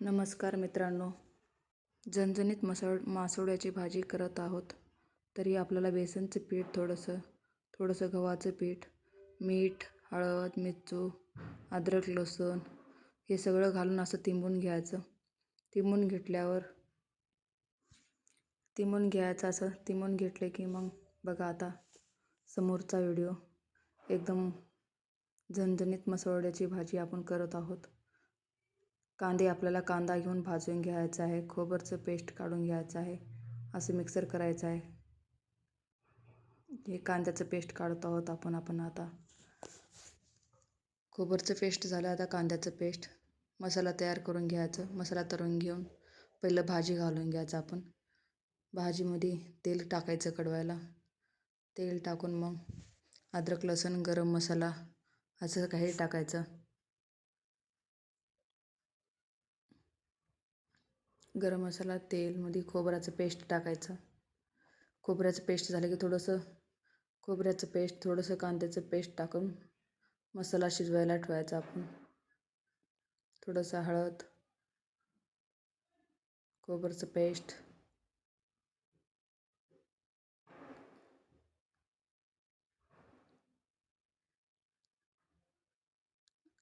नमस्कार मित्रांनो, झणझणीत मासोळ्याची भाजी करत आहोत. तरी आपल्याला बेसनचं पीठ, थोडंसं गव्हाचं पीठ, मीठ, हळद, मिरची, अद्रक, लसूण हे सगळं घालून असं तिंबून घ्यायचं. तिंबून घेतले की मग बघा आता समोरचा व्हिडिओ. एकदम झणझणीत मासोळ्याची भाजी आपण करत आहोत. आपल्याला कांदा घेऊन भाजून घ्यायचा आहे. खोबरचं पेस्ट काढून घ्यायचं आहे. असं मिक्सर करायचं आहे. हे कांद्याचं पेस्ट काढत आहोत आपण आता. खोबरचं पेस्ट झालं. आता कांद्याचं पेस्ट. मसाला तयार करून घ्यायचं. मसाला तळून घेऊन पहिलं भाजी घालून घ्यायचं आपण. भाजीमध्ये तेल टाकायचं कडवायला. तेल टाकून मग अद्रक, लसूण, गरम मसाला असं काही टाकायचं. गरम मसाला, तेलमध्ये खोबऱ्याचं पेस्ट टाकायचं. खोबऱ्याचं पेस्ट झालं की थोडंसं कांद्याचं पेस्ट टाकून मसाला शिजवायला ठेवायचा आपण. थोडंसं हळद, खोबऱ्याचं पेस्ट,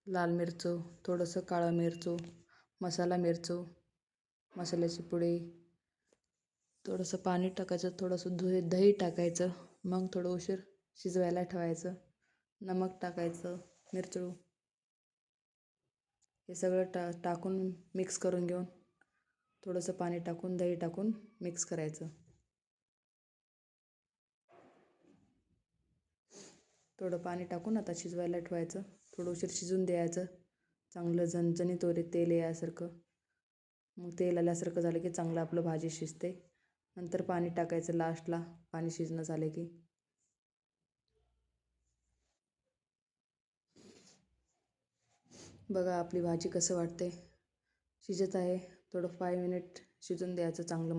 लाल मिरचू, थोडंसं काळं मिरचू, मसाला मिरचू, मसाल्याची पुडी, थोडंसं पाणी टाकायचं, थोडंसं दही टाकायचं. मग थोडं उशीर शिजवायला ठेवायचं. नमक टाकायचं, मिरचू हे सगळं टाकून मिक्स करून घेऊन थोडंसं पाणी टाकून दही टाकून मिक्स करायचं. थोडं पाणी टाकून आता शिजवायला ठेवायचं. थोडं उशीर शिजून द्यायचं. चांगलं झणझणीत तेल यासारखं. मग तेल आल्यासारखं झालं की चांगलं आपलं भाजी शिजते. नंतर पाणी टाकायचं लास्टला, पाणी शिजणं झालं की. बघा आपली भाजी कसं वाटते, शिजत आहे. थोडं 5 मिनिट शिजून द्यायचं चांगलं.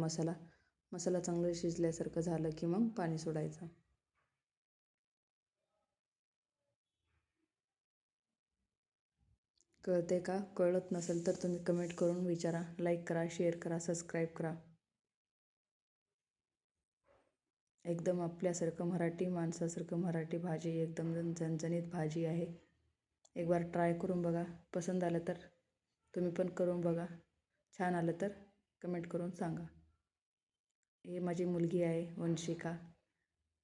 मसाला चांगलं शिजल्यासारखं झालं की मग पाणी सोडायचं. कळते का? कळत नसेल तर तुम्ही कमेंट करून विचारा. लाईक करा, शेअर करा, सबस्क्राईब करा. एकदम आपल्यासारखं मराठी माणसासारखं मराठी भाजी, एकदम झणझणीत भाजी आहे. एक बार ट्राय करून बघा. पसंत आलं तर तुम्ही पण करून बघा. छान आलं तर कमेंट करून सांगा. हे माझी मुलगी आहे वंशिका.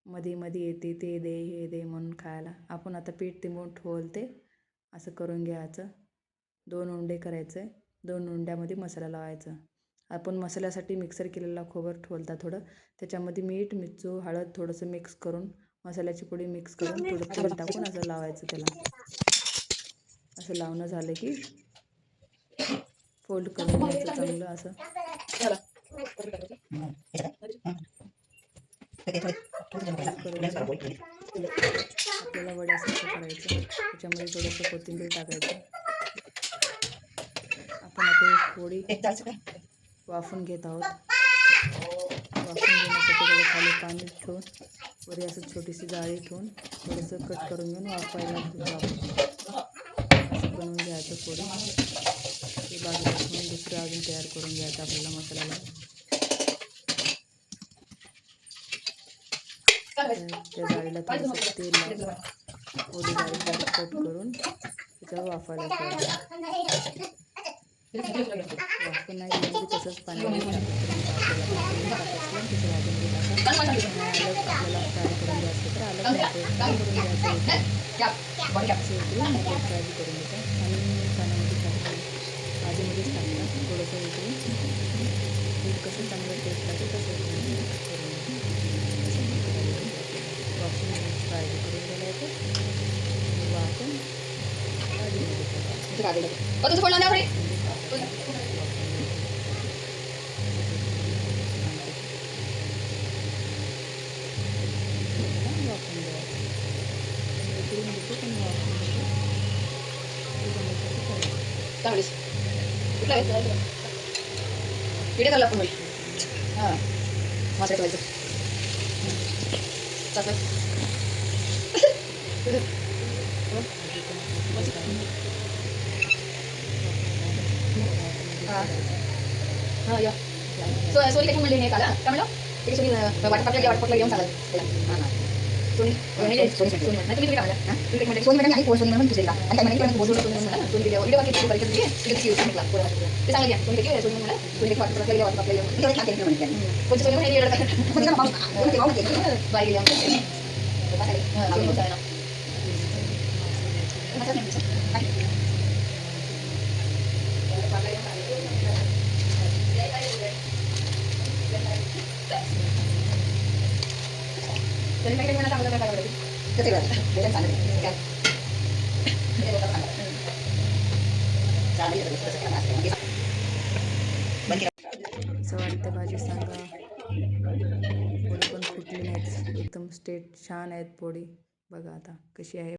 मध्ये येते ते दे हे दे म्हणून खायला. आपण आता पीठ तिंबून ठेवते असं करून घ्यायचं. 2 उंडे करायचे. 2 उंड्यामध्ये मसाला लावायचा. आपण मसाल्यासाठी मिक्सर केलेला खोबरं ठेवता थोडं, त्याच्यामध्ये मीठ, मिरची, हळद थोडंसं मिक्स करून, मसाल्याची पुडी मिक्स करून थोडं तेल टाकून असं लावायचं त्याला. असं लावणं झालं की फोल्ड करून घ्यायचं चांगलं असं. करून घेऊन आपल्याला वड्यासारखं करायचं. त्याच्यामध्ये थोडंसं कोथिंबीर टाकायचं. आपण आता एक पोळी वाफून घेत आहोत. वाफून घेण्यासाठी थोडं खाली पाणी ठेवून वरी असं छोटीशी जाळी ठेवून थोडंसं कट करून घेऊन वाफवायला ठेवतो आपण. असं बनवून घ्यायचं पोळी. ते बाजूला ठेवून दुसरं अजून तयार करून घ्यायचं आपल्याला मसाल्याला. त्या जाळीला थोडंसं तेल लावून पोळी बारीक बारीक कट करून त्याच्यावर वाफायला ठेवायचं. वाफून नाही घेऊन तसंच पाण्यामध्ये टाकलं तरी आपल्याला टाकायचं. तिथे भाजीमध्ये टाका. आपल्याला फ्राय करून घ्यायचं तर फ्राय करून घ्यायचं. फ्राय करून घ्यायचं आणि पाण्यामध्ये टाकलं, भाजीमध्येच टाकलं. थोडंसं उकळून पीठ कसं चांगलं टेस्ट लागेल तसं वाफून फ्राय करून घ्यायचं. वाफून भाजीमध्ये व्हिडिओ चालला आपण हां माझं ठेवायचं हां हां या सोनी काही म्हणले हे काला काय म्हणलं ते सोनी वाटपातला येऊन चालत हां हां सोनी सोनी नाही तुम्ही काय म्हणला तुम्ही म्हणजे सोनी मॅडम आणि सोनी म्हणून तुझे आणि काय म्हणे बोलून सोनी व्हिडिओ व्हिडिओ परीक्षा दिली तिथे की सोनी क्लास ते सांगले सोनी किती सोनी म्हणा सोनी वाटपातला येऊन मी काय केलं म्हणजे कोणते सोनी म्हणे येडा कोणते मामा कोणते मामा केलं बाई गेली आमच्या हां सोनी होता ना तरी काही मला चांगलं काय करायचं कसं करायचं ते चांगलं काय असं वाटतं भाजी सांगा. पोळी पण फुटली नाहीत, एकदम स्ट्रेट छान आहेत पोळी. बघा आता कशी आहे.